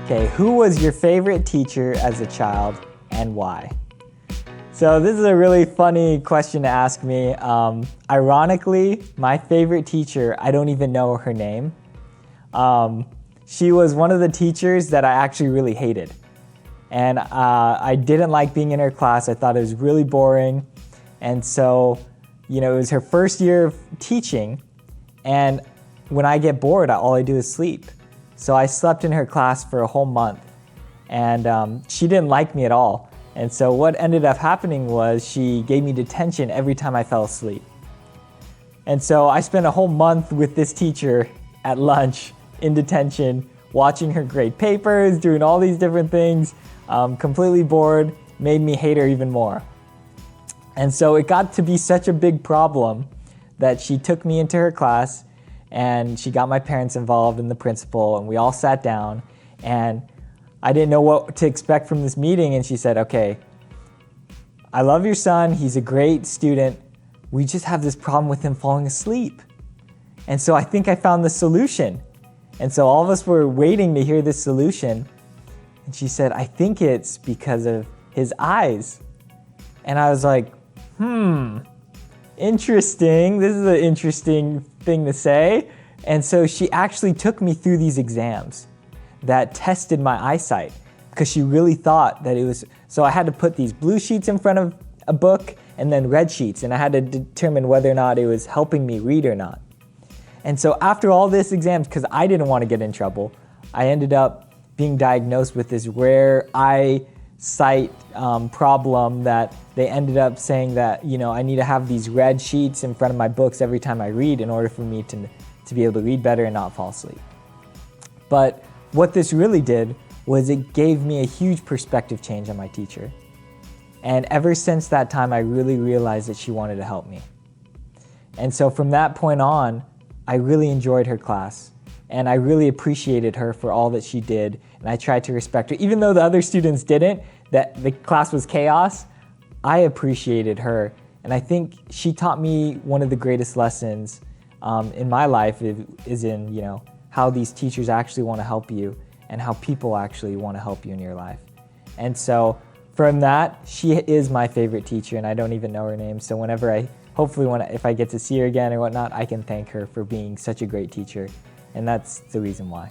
Okay, who was your favorite teacher as a child and why? So this is a really funny question to ask me. Ironically, my favorite teacher, I don't even know her name. She was one of the teachers that I actually really hated. And I didn't like being in her class. I thought it was really boring. And so, it was her first year of teaching. And when I get bored, all I do is sleep. So I slept in her class for a whole month. And she didn't like me at all. And so what ended up happening was she gave me detention every time I fell asleep. And so I spent a whole month with this teacher at lunch in detention, watching her grade papers, doing all these different things, completely bored, made me hate her even more. And so it got to be such a big problem that she took me into her class and she got my parents involved and the principal, and we all sat down, and I didn't know what to expect from this meeting, and she said, okay, I love your son, he's a great student, we just have this problem with him falling asleep. And so I think I found the solution. And so all of us were waiting to hear this solution, and she said, I think it's because of his eyes. And I was like, interesting, this is an interesting thing to say. And so she actually took me through these exams that tested my eyesight because she really thought that it was, so I had to put these blue sheets in front of a book and then red sheets, and I had to determine whether or not it was helping me read or not. And so after all this exams, because I didn't want to get in trouble, I ended up being diagnosed with this rare eyesight problem that they ended up saying that, I need to have these red sheets in front of my books every time I read in order for me to be able to read better and not fall asleep. But what this really did was it gave me a huge perspective change on my teacher. And ever since that time, I really realized that she wanted to help me. And so from that point on, I really enjoyed her class. And I really appreciated her for all that she did. And I tried to respect her. Even though the other students didn't, that the class was chaos, I appreciated her. And I think she taught me one of the greatest lessons in my life is in, how these teachers actually want to help you and how people actually want to help you in your life. And so from that, she is my favorite teacher, and I don't even know her name. So whenever if I get to see her again or whatnot, I can thank her for being such a great teacher. And that's the reason why.